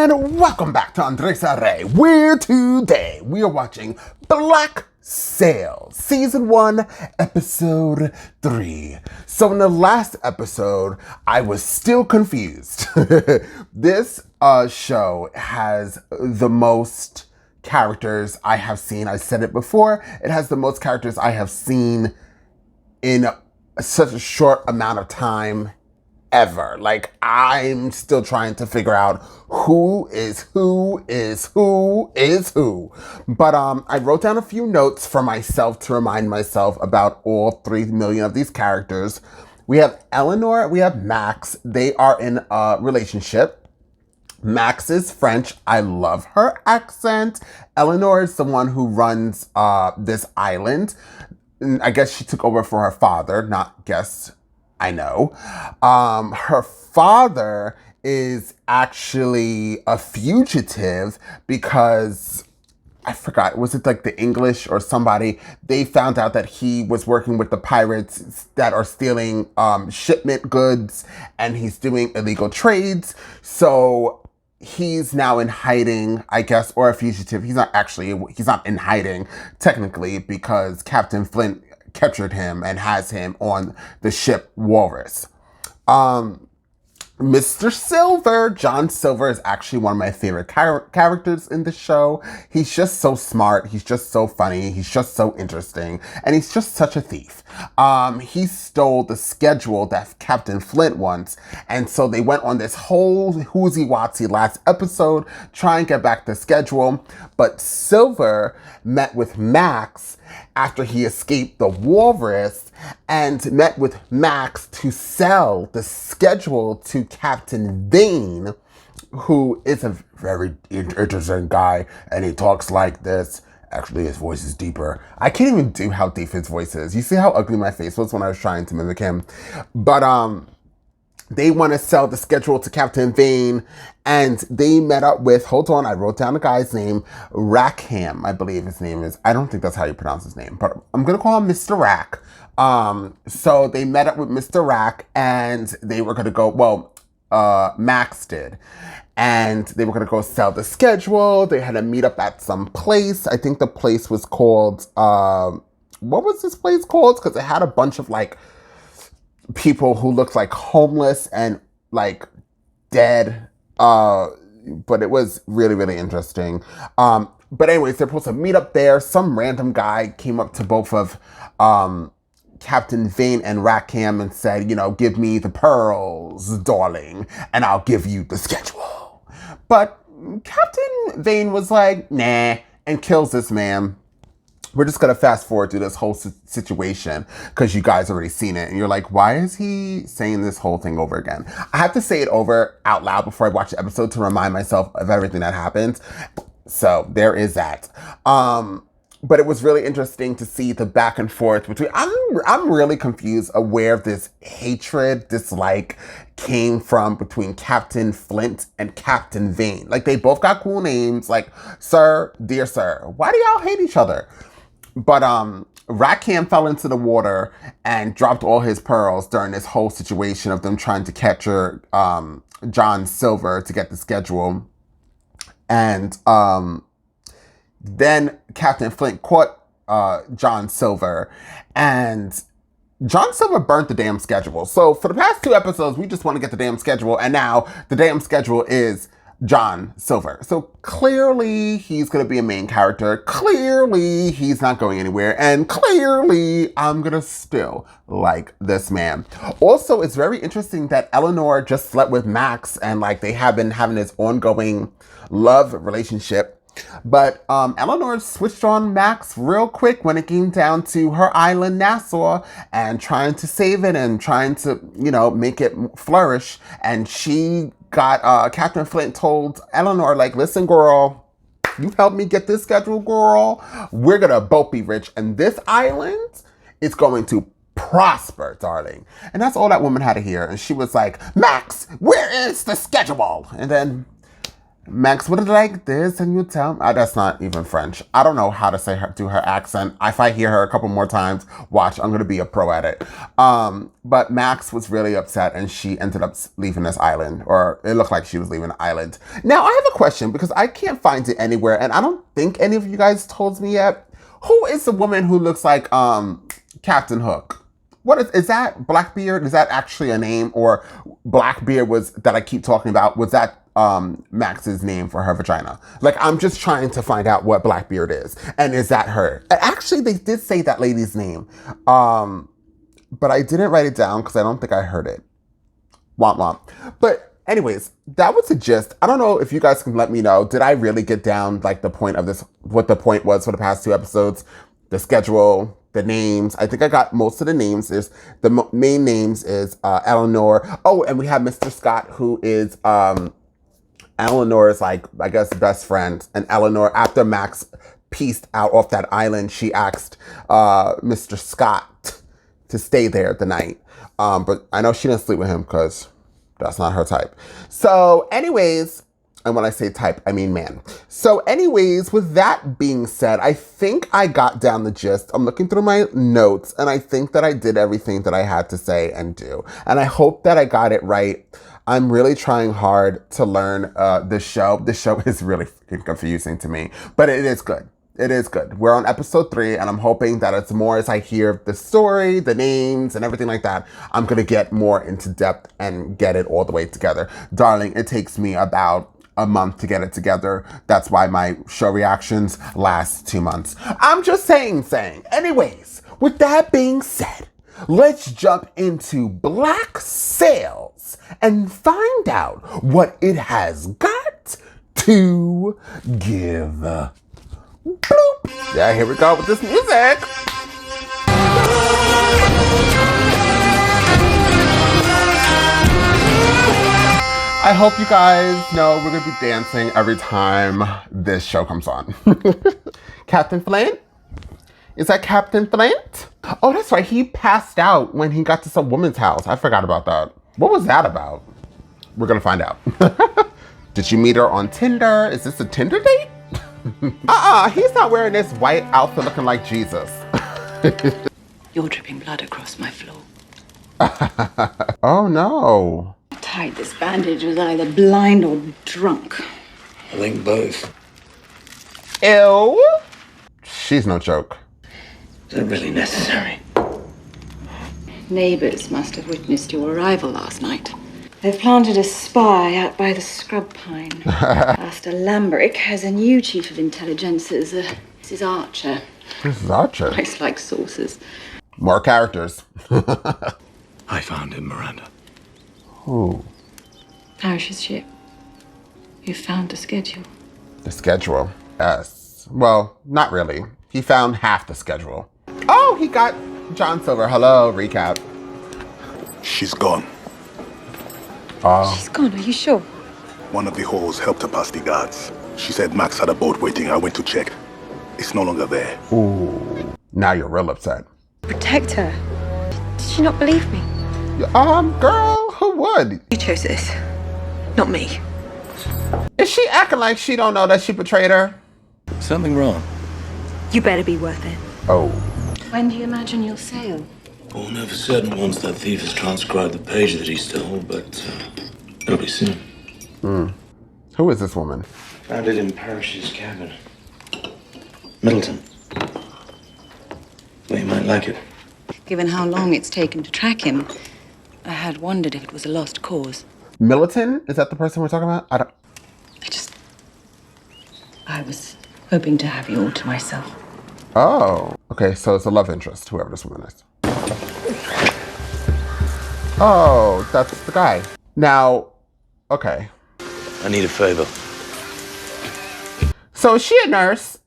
And welcome back to AnnaMarie, where today we are watching Black Sail, Season 1, Episode 3. So in the last episode, I was still confused. This show has the most characters I have seen. I said it before. It has the most characters I have seen in such a short amount of time ever. Like, I'm still trying to figure out who is who. But I wrote down a few notes for myself to remind myself about all 3 million of these characters. We have Eleanor, we have Max. They are in a relationship. Max is French. I love her accent. Eleanor is the one who runs this island. I guess she took over for her father, not guess. I know. Her father is actually a fugitive because, I forgot, was it like the English or somebody? They found out that he was working with the pirates that are stealing shipment goods, and he's doing illegal trades. So he's now in hiding, I guess, or a fugitive. He's not in hiding technically, because Captain Flint captured him and has him on the ship Walrus. Mr. Silver, John Silver, is actually one of my favorite characters in the show. He's just so smart. He's just so funny. He's just so interesting. And he's just such a thief. He stole the schedule that Captain Flint wants. And so they went on this whole whoozy-watsy last episode, trying to get back the schedule. But Silver met with Max after he escaped the Walrus and met with Max to sell the schedule to Captain Vane, who is a very interesting guy, and he talks like this. Actually, his voice is deeper. I can't even do how deep his voice is. You see how ugly my face was when I was trying to mimic him? But they want to sell the schedule to Captain Vane, and they met up with, hold on, I wrote down the guy's name, Rackham, I believe his name is. I don't think that's how you pronounce his name, but I'm going to call him Mr. Rack. So they met up with Mr. Rack, and they were going to go, Max did. And they were going to go sell the schedule. They had to meet up at some place. I think the place was called, what was this place called? Because it had a bunch of, like, people who looked like homeless and, like, dead. But it was really, really interesting. But anyways, they're supposed to meet up there. Some random guy came up to both of Captain Vane and Rackham and said, give me the pearls, darling, and I'll give you the schedule. But Captain Vane was like, nah, and kills this man. We're just going to fast forward through this whole situation because you guys already seen it. And you're like, why is he saying this whole thing over again? I have to say it over out loud before I watch the episode to remind myself of everything that happens. So there is that. But it was really interesting to see the back and forth between, I'm really confused of where this hatred, dislike came from between Captain Flint and Captain Vane. Like, they both got cool names, like, sir, dear sir. Why do y'all hate each other? But Rackham fell into the water and dropped all his pearls during this whole situation of them trying to capture John Silver to get the schedule. And then Captain Flint caught John Silver, and John Silver burnt the damn schedule. So for the past 2 episodes, we just want to get the damn schedule, and now the damn schedule is John Silver. So clearly he's going to be a main character. Clearly he's not going anywhere. And clearly I'm going to still like this man. Also, it's very interesting that Eleanor just slept with Max, and like they have been having this ongoing love relationship. But Eleanor switched on Max real quick when it came down to her island, Nassau, and trying to save it and trying to, make it flourish. And she got, Captain Flint told Eleanor, like, listen, girl, you helped me get this schedule, girl. We're going to both be rich. And this island is going to prosper, darling. And that's all that woman had to hear. And she was like, Max, where is the schedule? And then Max would like this and you tell me. That's not even French. I don't know how to say her, do her accent. If I hear her a couple more times, watch, I'm going to be a pro at it. But Max was really upset and she ended up leaving this island, or it looked like she was leaving the island. Now I have a question because I can't find it anywhere and I don't think any of you guys told me yet. Who is the woman who looks like Captain Hook? What is that Blackbeard? Is that actually a name, or Blackbeard was that I keep talking about? Was that Max's name for her vagina? Like, I'm just trying to find out what Blackbeard is, and is that her? Actually, they did say that lady's name, but I didn't write it down because I don't think I heard it. Womp womp. But anyways, that was the gist. I don't know if you guys can let me know. Did I really get down like the point of this? What the point was for the past 2 episodes? The schedule. The names. I think I got most of the names. There's the main names is Eleanor. Oh, and we have Mr. Scott, who is Eleanor's, like, I guess, best friend. And Eleanor, after Max pieced out off that island, she asked Mr. Scott to stay there the night. But I know she didn't sleep with him because that's not her type. So anyways, and when I say type, I mean man. So anyways, with that being said, I think I got down the gist. I'm looking through my notes, and I think that I did everything that I had to say and do. And I hope that I got it right. I'm really trying hard to learn this show. This show is really freaking confusing to me, but it is good. It is good. We're on episode 3, and I'm hoping that it's more as I hear the story, the names, and everything like that, I'm going to get more into depth and get it all the way together. Darling, it takes me about a month to get it together. That's why my show reactions last 2 months. I'm just saying. Anyways, with that being said, let's jump into Black Sails and find out what it has got to give. Bloop. Yeah, here we go with this music. I hope you guys know we're going to be dancing every time this show comes on. Captain Flint? Is that Captain Flint? Oh, that's right. He passed out when he got to some woman's house. I forgot about that. What was that about? We're going to find out. Did you meet her on Tinder? Is this a Tinder date? He's not wearing this white outfit looking like Jesus. You're dripping blood across my floor. Oh, no. Tied this bandage was either blind or drunk. I think both. Ew. She's no joke. Is that really necessary? Neighbours must have witnessed your arrival last night. They've planted a spy out by the scrub pine. Master Lambrick has a new chief of intelligences, Mrs. Archer. Mrs. Archer? Nice like saucers. More characters. I found him, Miranda. Ooh. Parrish's ship. You found the schedule. The schedule? Yes. Well, not really. He found half the schedule. Oh, he got John Silver. Hello, recap. She's gone. She's gone, are you sure? One of the hoes helped her past the guards. She said Max had a boat waiting. I went to check. It's no longer there. Ooh. Now you're real upset. Protect her. Did she not believe me? Girl, who would? You chose this, not me. Is she acting like she don't know that she betrayed her? Something wrong? You better be worth it. Oh. When do you imagine you'll sail? We'll know for certain once that thief has transcribed the page that he stole, but it'll be soon. Who is this woman? Found it in Parrish's cabin. Middleton. Well, you might like it. Given how long it's taken to track him, I had wondered if it was a lost cause. Militant? Is that the person we're talking about? I was hoping to have you all to myself. Oh. Okay, so it's a love interest, whoever this woman is. Oh, that's the guy. Now, okay. I need a favor. So is she a nurse?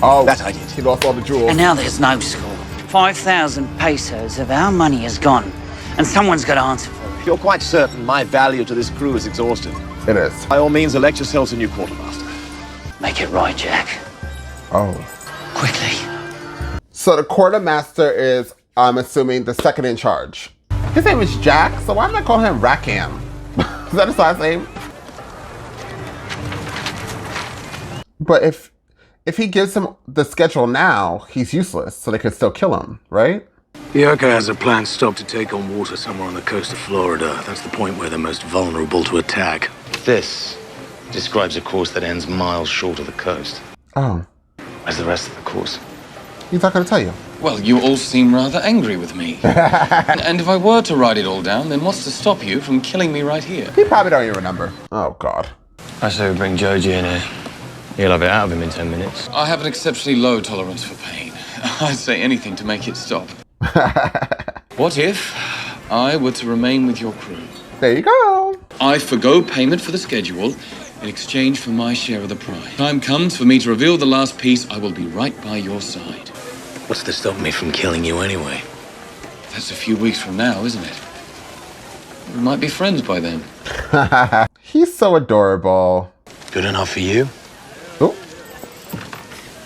Oh, That I did. She lost all the jewels. And now there's no score. 5,000 pesos of our money has gone, and someone's got to answer for it. You're quite certain my value to this crew is exhausted. It is. By all means, elect yourselves a new quartermaster. Make it right, Jack. Oh. Quickly. So the quartermaster is, I'm assuming, the second in charge. His name is Jack, so why did I call him Rackham? Is that his last name? But if he gives him the schedule now, he's useless, so they could still kill him, right? The Urca has a planned stop to take on water somewhere on the coast of Florida. That's the point where they're most vulnerable to attack. This describes a course that ends miles short of the coast. Oh. As the rest of the course. He's not going to tell you. Well, you all seem rather angry with me. And if I were to write it all down, then what's to stop you from killing me right here? He probably don't even remember. Oh, God. I say we bring Joe G in here. He'll have it out of him in 10 minutes. I have an exceptionally low tolerance for pain. I'd say anything to make it stop. What if I were to remain with your crew? There you go. I forgo payment for the schedule in exchange for my share of the prize. Time comes for me to reveal the last piece. I will be right by your side. What's to stop me from killing you anyway? That's a few weeks from now, isn't it? We might be friends by then. He's so adorable. Good enough for you? Oh.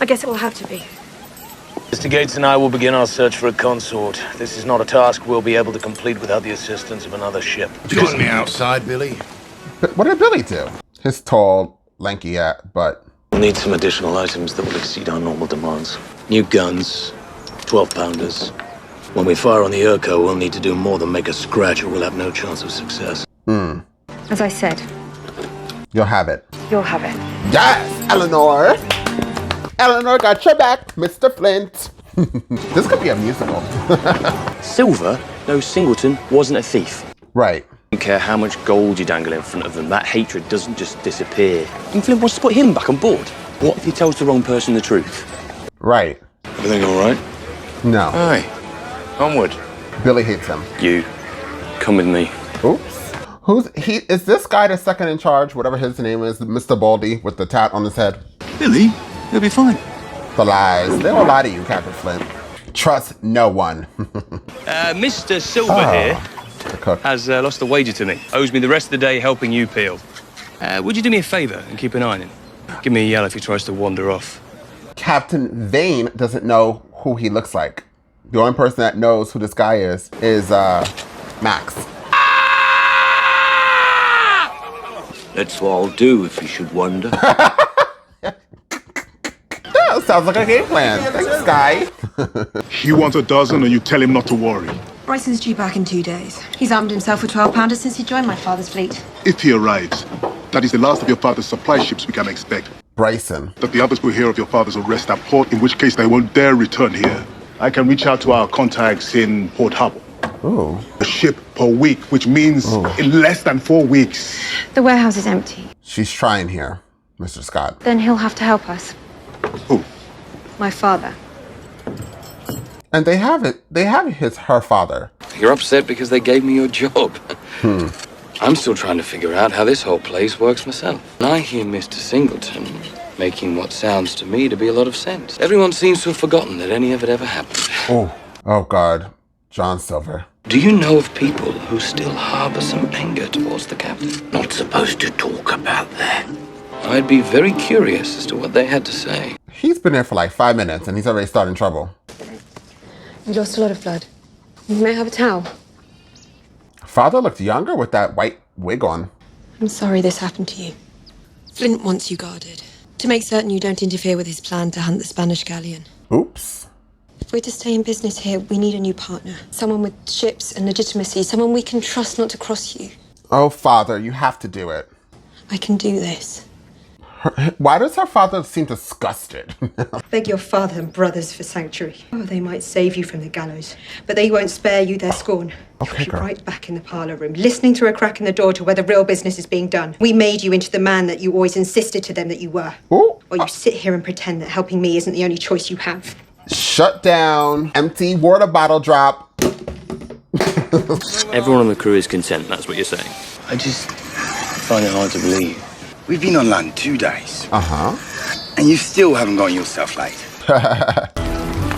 I guess it will have to be. Mr. Gates and I will begin our search for a consort. This is not a task we'll be able to complete without the assistance of another ship. Join me outside, Billy. But what did Billy do? His tall, lanky but... We'll need some additional items that will exceed our normal demands. New guns, 12-pounders. When we fire on the Urca, we'll need to do more than make a scratch or we'll have no chance of success. As I said, You'll have it. you'll have it. Yes, Eleanor! Eleanor got your back, Mr. Flint. This could be a musical. Silver, no Singleton, wasn't a thief. Right. I don't care how much gold you dangle in front of them, that hatred doesn't just disappear. And Flint wants to put him back on board. What if he tells the wrong person the truth? Right. Everything all right? No. Aye. Onward. Billy hates him. You, come with me. Oops. Is this guy the second in charge, whatever his name is, Mr. Baldy with the tat on his head? Billy, you'll be fine. The lies. They will lie to you, Captain Flint. Trust no one. Mr. Silver here The cook. has lost a wager to me. Owes me the rest of the day helping you peel. Would you do me a favor and keep an eye on him? Give me a yell if he tries to wander off. Captain Vane doesn't know who he looks like. The only person that knows who this guy is Max. That's what I'll do if you should wonder. Yeah, sounds like a game plan. Thanks, guy. He wants a dozen and you tell him not to worry. Bryson's due back in 2 days. He's armed himself with 12-pounders since he joined my father's fleet. If he arrives, that is the last of your father's supply ships we can expect. Bryson. That the others will hear of your father's arrest at port, in which case they won't dare return here. I can reach out to our contacts in Port Harbor. Ooh. A ship per week, which means in less than 4 weeks. The warehouse is empty. She's trying here, Mr. Scott. Then he'll have to help us. Who? My father. And they have her father. You're upset because they gave me your job. I'm still trying to figure out how this whole place works myself. And I hear Mr. Singleton making what sounds to me to be a lot of sense. Everyone seems to have forgotten that any of it ever happened. Oh God. John Silver. Do you know of people who still harbor some anger towards the captain? Not supposed to talk about that. I'd be very curious as to what they had to say. He's been there for like 5 minutes and he's already starting trouble. You lost a lot of blood. You may have a towel. Father looked younger with that white wig on. I'm sorry this happened to you. Flint wants you guarded, to make certain you don't interfere with his plan to hunt the Spanish galleon. Oops. If we're to stay in business here, we need a new partner. Someone with ships and legitimacy, someone we can trust not to cross you. Oh, Father, you have to do it. I can do this. Why does her father seem disgusted? Beg your father and brothers for sanctuary. Oh, they might save you from the gallows, but they won't spare you their scorn. Okay, You're girl. right back in the parlour room, listening through a crack in the door to where the real business is being done. We made you into the man that you always insisted to them that you were. Ooh. Or you sit here and pretend that helping me isn't the only choice you have. Shut down. Empty water bottle drop. Everyone on the crew is content, that's what you're saying. I just find it hard to believe. We've been on land 2 days. Uh-huh. And you still haven't gotten yourself laid.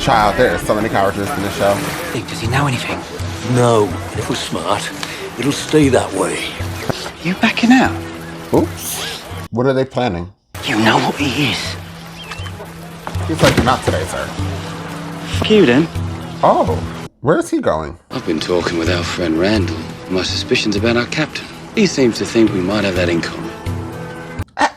Child, there are so many characters in this show. Does he know anything? No. If we're smart, it'll stay that way. You backing out? Oops. What are they planning? You know what he is. He's like, not today, sir. Fuck you then. Oh, where is he going? I've been talking with our friend Randall. My suspicions about our captain. He seems to think we might have that in common.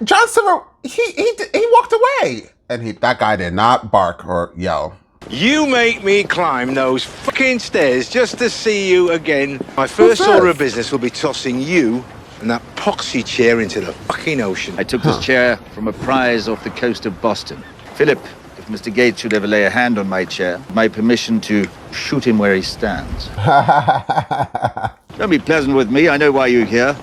John Silver, he walked away. And that guy did not bark or yell. You make me climb those fucking stairs just to see you again. My first order of business will be tossing you and that poxy chair into the fucking ocean. I took this chair from a prize off the coast of Boston. Philip, if Mr. Gates should ever lay a hand on my chair, my permission to shoot him where he stands. Don't be pleasant with me. I know why you're here.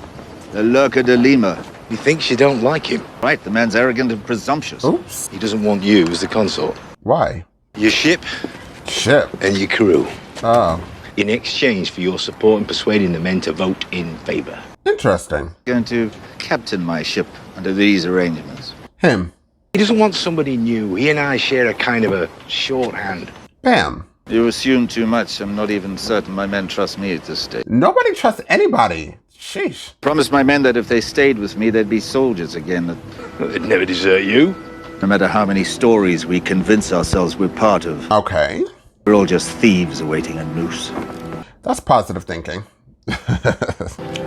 The Urca de Lima. He thinks you don't like him. Right, the man's arrogant and presumptuous. Oops. He doesn't want you as the consort. Why? Your ship. And your crew. Oh. In exchange for your support in persuading the men to vote in favor. Interesting. Going to captain my ship under these arrangements. Him. He doesn't want somebody new. He and I share a kind of a shorthand. Bam. You assume too much. I'm not even certain my men trust me at this stage. Nobody trusts anybody. Sheesh. Promised my men that if they stayed with me, they'd be soldiers again. Well, they'd never desert you. No matter how many stories we convince ourselves we're part of. Okay. We're all just thieves awaiting a noose. That's positive thinking.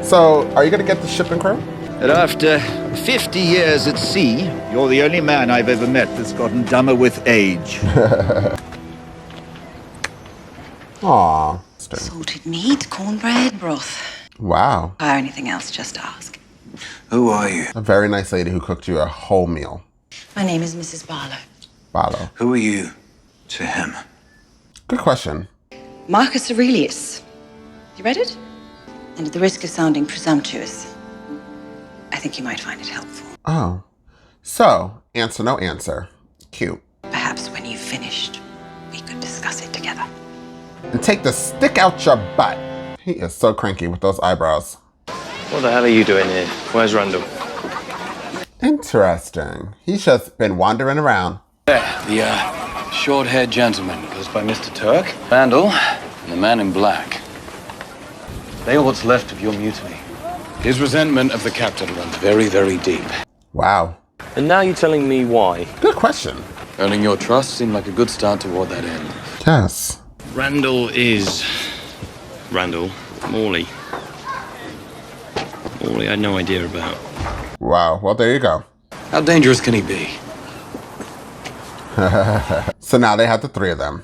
So, are you going to get the ship and crew? And after 50 years at sea, you're the only man I've ever met that's gotten dumber with age. Aww. Salted meat, cornbread, broth. Wow. Or anything else, just ask. Who are you? A very nice lady who cooked you a whole meal. My name is Mrs. Barlow. Barlow. Who are you to him? Good question. Marcus Aurelius. You read it? And at the risk of sounding presumptuous, I think you might find it helpful. Oh. So, answer no answer. Cute. Perhaps when you've finished, we could discuss it together. And take the stick out your butt. He is so cranky with those eyebrows. What the hell are you doing here? Where's Randall? Interesting. He's just been wandering around. There, the short-haired gentleman goes by Mr. Turk. Randall, and the man in black. They are what's left of your mutiny. His resentment of the captain runs very, very deep. Wow. And now you're telling me why? Good question. Earning your trust seemed like a good start toward that end. Yes. Randall is... Randall. Morley. Morley I had no idea about. Wow. Well, there you go. How dangerous can he be? So now they have the three of them.